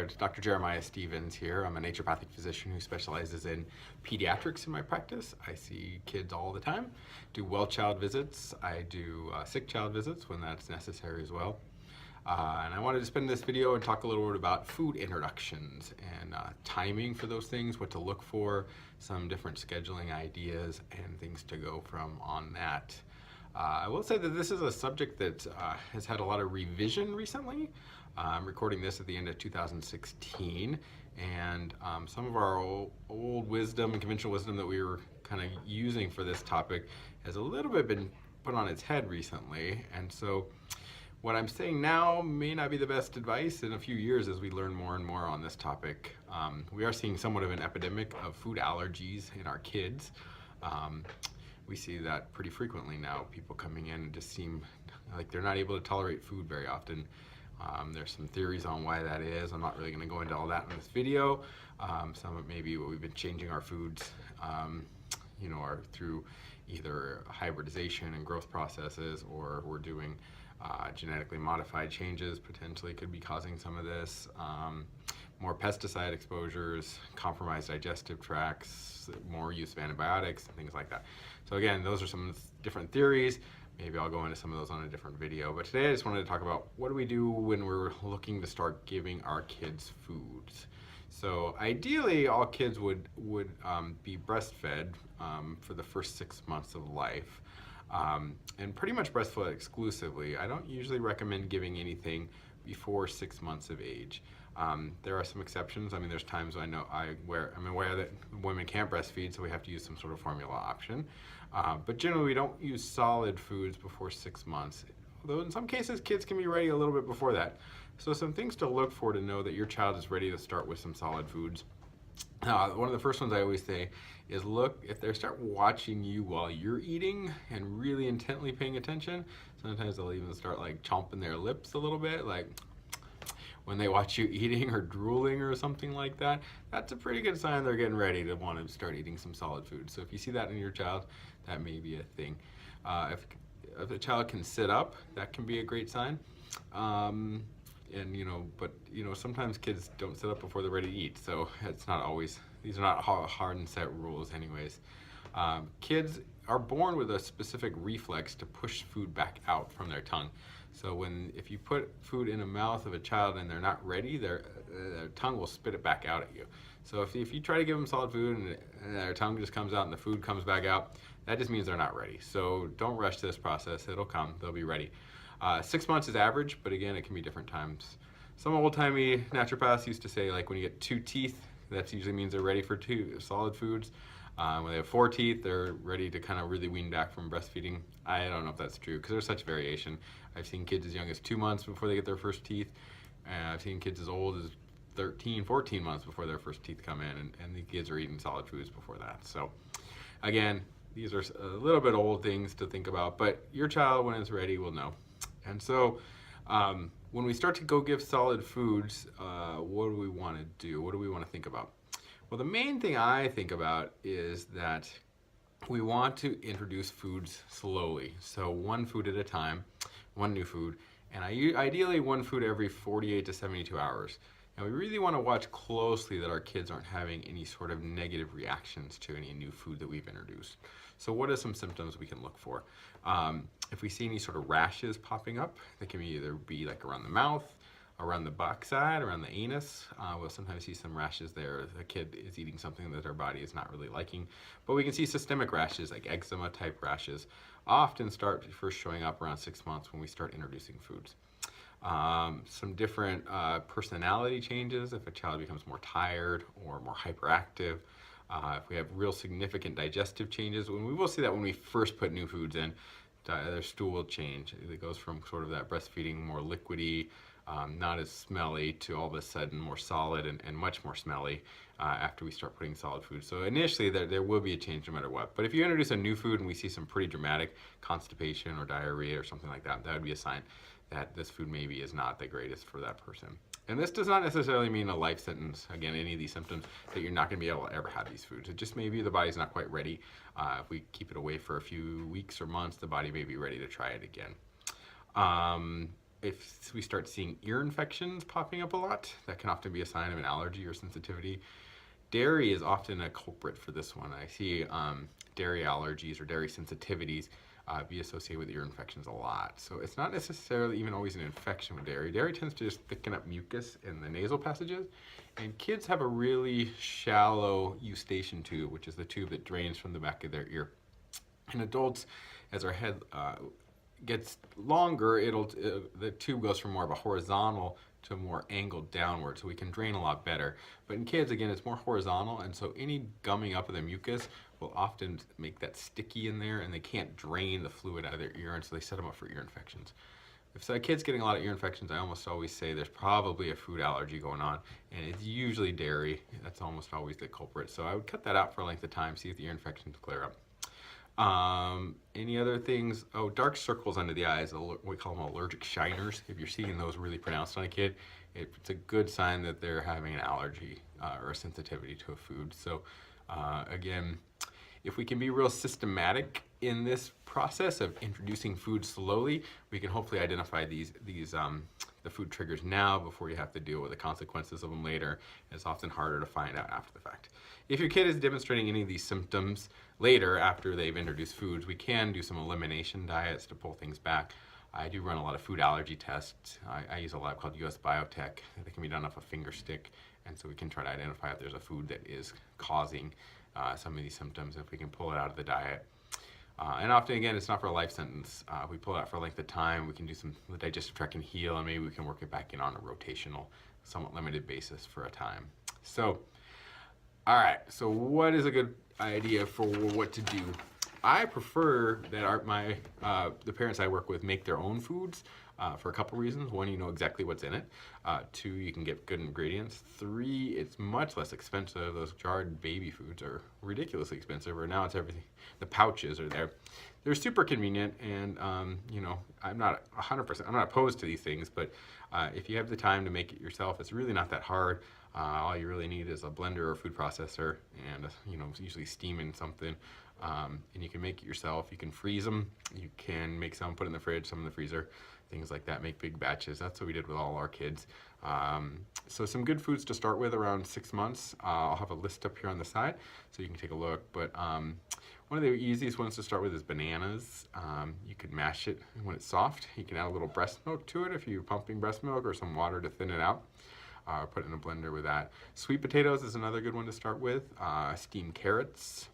it's Dr. Jeremiah Stevens here. I'm a naturopathic physician who specializes in pediatrics in my practice. I see kids all the time, do well child visits. I do sick child visits when that's necessary as well. And I wanted to spend this video and talk a little bit about food introductions and timing for those things, what to look for, some different scheduling ideas and things to go from on that. I will say that this is a subject that has had a lot of revision recently. I'm recording this at the end of 2016, and some of our old wisdom and conventional wisdom that we were kind of using for this topic has a little bit been put on its head recently. And so what I'm saying now may not be the best advice in a few years as we learn more and more on this topic. We are seeing somewhat of an epidemic of food allergies in our kids. We see that pretty frequently now, people coming in and just seem like they're not able to tolerate food very often. There's some theories on why that is. I'm not really going to go into all that in this video. Some of it may be what we've been changing our foods, are through either hybridization and growth processes, or we're doing genetically modified changes potentially could be causing some of this. More pesticide exposures, compromised digestive tracts, more use of antibiotics, and things like that. So again, those are some different theories. Maybe I'll go into some of those on a different video. But today I just wanted to talk about what do we do when we're looking to start giving our kids foods. So ideally, all kids would be breastfed for the first 6 months of life. And pretty much breastfed exclusively. I don't usually recommend giving anything before 6 months of age. There are some exceptions. I mean, there's times I'm aware that women can't breastfeed, so we have to use some sort of formula option. But generally, we don't use solid foods before 6 months. Although in some cases, kids can be ready a little bit before that. So some things to look for to know that your child is ready to start with some solid foods. One of the first ones I always say is look, if they start watching you while you're eating and really intently paying attention, sometimes they'll even start like chomping their lips a little bit, like when they watch you eating or drooling or something like that. That's a pretty good sign they're getting ready to want to start eating some solid food. So if you see that in your child, that may be a thing. If a child can sit up, that can be a great sign. But sometimes kids don't sit up before they're ready to eat, so it's not always, these are not hard and set rules anyways. Kids are born with a specific reflex to push food back out from their tongue. So if you put food in the mouth of a child and they're not ready, their tongue will spit it back out at you. So if you try to give them solid food and their tongue just comes out and the food comes back out, that just means they're not ready. So don't rush to this process, it'll come, they'll be ready. 6 months is average, but again, it can be different times. Some old-timey naturopaths used to say, like, when you get 2 teeth, that usually means they're ready for 2 solid foods. When they have 4 teeth, they're ready to kind of really wean back from breastfeeding. I don't know if that's true, because there's such variation. I've seen kids as young as 2 months before they get their first teeth, and I've seen kids as old as 13, 14 months before their first teeth come in, and the kids are eating solid foods before that. So, again, these are a little bit old things to think about, but your child, when it's ready, will know. And so, when we start to go give solid foods, what do we want to do? What do we want to think about? Well, the main thing I think about is that we want to introduce foods slowly. So 1 food at a time, 1 new food, and ideally 1 food every 48 to 72 hours. And we really want to watch closely that our kids aren't having any sort of negative reactions to any new food that we've introduced. So what are some symptoms we can look for? If we see any sort of rashes popping up, they can either be like around the mouth, around the backside, around the anus. We'll sometimes see some rashes there. The kid is eating something that their body is not really liking. But we can see systemic rashes, like eczema type rashes, often start first showing up around 6 months when we start introducing foods. Some different personality changes, if a child becomes more tired or more hyperactive. If we have real significant digestive changes, we will see that when we first put new foods in, their stool will change. It goes from sort of that breastfeeding, more liquidy, not as smelly, to all of a sudden more solid and much more smelly after we start putting solid food. So initially there will be a change no matter what. But if you introduce a new food and we see some pretty dramatic constipation or diarrhea or something like that, that would be a sign that this food maybe is not the greatest for that person. And this does not necessarily mean a life sentence, again, any of these symptoms, that you're not going to be able to ever have these foods. It just may be the body's not quite ready. If we keep it away for a few weeks or months, the body may be ready to try it again. if we start seeing ear infections popping up a lot, that can often be a sign of an allergy or sensitivity. Dairy is often a culprit for this one. I see dairy allergies or dairy sensitivities be associated with ear infections a lot. So it's not necessarily even always an infection with dairy. Dairy tends to just thicken up mucus in the nasal passages, and kids have a really shallow eustachian tube, which is the tube that drains from the back of their ear. In adults, as our head gets longer, the tube goes from more of a horizontal to more angled downward, so we can drain a lot better. But in kids, again, it's more horizontal, and so any gumming up of the mucus will often make that sticky in there, and they can't drain the fluid out of their ear, and so they set them up for ear infections. If a kid's getting a lot of ear infections, I almost always say there's probably a food allergy going on, and it's usually dairy. That's almost always the culprit. So I would cut that out for a length of time, see if the ear infections clear up. Any other things? Oh, dark circles under the eyes, we call them allergic shiners. If you're seeing those really pronounced on a kid, it's a good sign that they're having an allergy or a sensitivity to a food. So again, if we can be real systematic in this process of introducing food slowly, we can hopefully identify the food triggers now before you have to deal with the consequences of them later. It's often harder to find out after the fact. If your kid is demonstrating any of these symptoms later after they've introduced foods, we can do some elimination diets to pull things back. I do run a lot of food allergy tests. I use a lab called US Biotech. They can be done off a finger stick, and so we can try to identify if there's a food that is causing some of these symptoms, if we can pull it out of the diet. And often, again, it's not for a life sentence. If we pull it out for a length of time, we can do the digestive tract can heal, and maybe we can work it back in on a rotational, somewhat limited basis for a time. So, all right, so what is a good idea for what to do? I prefer that the parents I work with make their own foods for a couple reasons. One, you know exactly what's in it. Two, you can get good ingredients. Three, it's much less expensive. Those jarred baby foods are ridiculously expensive, or now it's everything. The pouches are there. They're super convenient, and you know, I'm not 100%, I'm not opposed to these things, but if you have the time to make it yourself, it's really not that hard. All you really need is a blender or food processor, and you know, usually steaming something. And you can make it yourself. You can freeze them. You can make some, put in the fridge, some in the freezer, things like that. Make big batches. That's what we did with all our kids. So some good foods to start with around 6 months. I'll have a list up here on the side so you can take a look. But one of the easiest ones to start with is bananas. You could mash it when it's soft. You can add a little breast milk to it if you're pumping breast milk, or some water to thin it out. Put it in a blender with that. Sweet potatoes is another good one to start with. Steamed carrots.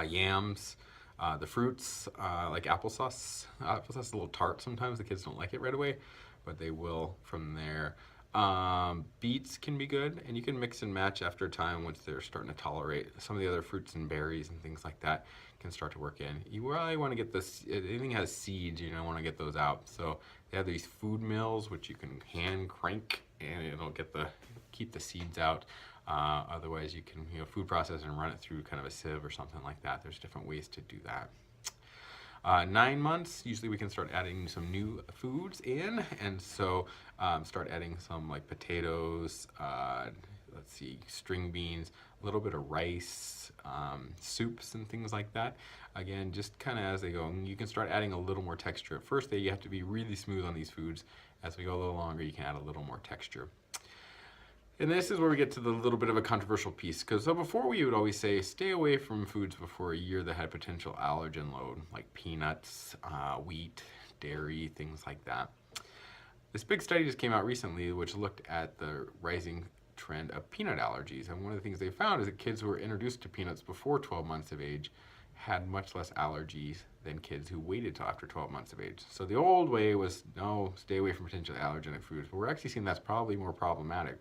Yams, the fruits, like applesauce. Applesauce is a little tart sometimes. The kids don't like it right away, but they will from there. Beets can be good, and you can mix and match after time once they're starting to tolerate. Some of the other fruits and berries and things like that can start to work in. You really want to get this, anything has seeds, you don't want to get those out. So they have these food mills, which you can hand crank, and it'll keep the seeds out. Otherwise, you can food process and run it through kind of a sieve or something like that. There's different ways to do that. 9 months, usually we can start adding some new foods in, and so start adding some like potatoes, let's see, string beans, a little bit of rice, soups and things like that. Again, just kind of as they go, you can start adding a little more texture. At first, you have to be really smooth on these foods. As we go a little longer, you can add a little more texture. And this is where we get to the little bit of a controversial piece, because before we would always say stay away from foods before a year that had potential allergen load, like peanuts, wheat, dairy, things like that. This big study just came out recently which looked at the rising trend of peanut allergies, and one of the things they found is that kids who were introduced to peanuts before 12 months of age had much less allergies than kids who waited till after 12 months of age. So the old way was, no, stay away from potentially allergenic foods, but we're actually seeing that's probably more problematic.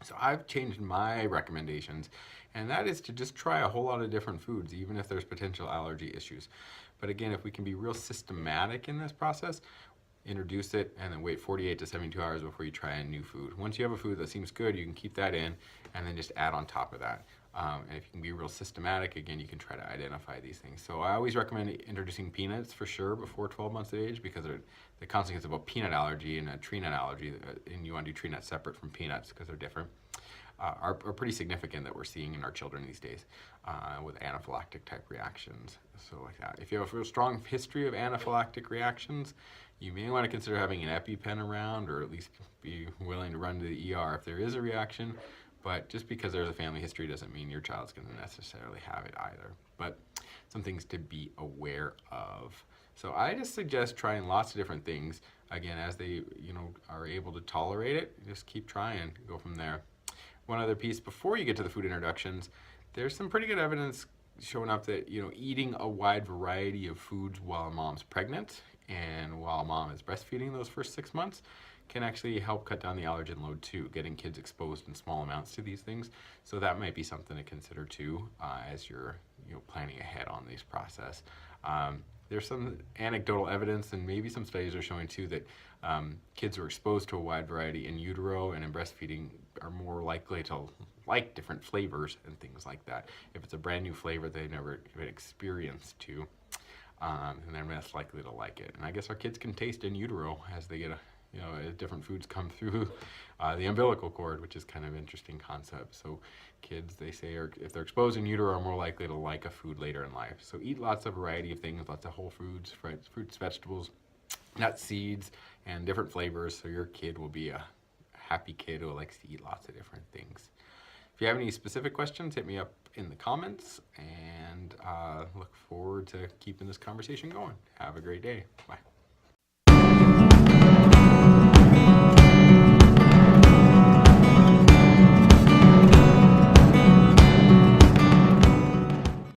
So I've changed my recommendations, and that is to just try a whole lot of different foods, even if there's potential allergy issues. But again, if we can be real systematic in this process, introduce it, and then wait 48 to 72 hours before you try a new food. Once you have a food that seems good, you can keep that in, and then just add on top of that. And if you can be real systematic, again, you can try to identify these things. So I always recommend introducing peanuts for sure before 12 months of age, because the consequence of a peanut allergy and a tree nut allergy, and you want to do tree nuts separate from peanuts because they're different. are pretty significant that we're seeing in our children these days with anaphylactic type reactions. So like that. If you have a strong history of anaphylactic reactions, you may want to consider having an EpiPen around, or at least be willing to run to the ER if there is a reaction. But just because there's a family history doesn't mean your child's going to necessarily have it either. But some things to be aware of. So I just suggest trying lots of different things. Again, as they are able to tolerate it, just keep trying, go from there. One other piece before you get to the food introductions, there's some pretty good evidence showing up that eating a wide variety of foods while a mom's pregnant and while mom is breastfeeding those first 6 months can actually help cut down the allergen load too, getting kids exposed in small amounts to these things. So that might be something to consider too as you're planning ahead on this process. There's some anecdotal evidence and maybe some studies are showing too that kids who are exposed to a wide variety in utero and in breastfeeding are more likely to like different flavors and things like that. If it's a brand new flavor they've never been experienced to, and they're less likely to like it. And I guess our kids can taste in utero as they get different foods come through the umbilical cord, which is kind of an interesting concept. So kids, they say, if they're exposed in utero, are more likely to like a food later in life. So eat lots of variety of things, lots of whole foods, fruits, vegetables, nuts, seeds, and different flavors, so your kid will be a happy kid who likes to eat lots of different things. If you have any specific questions, hit me up in the comments, and look forward to keeping this conversation going. Have a great day. Bye.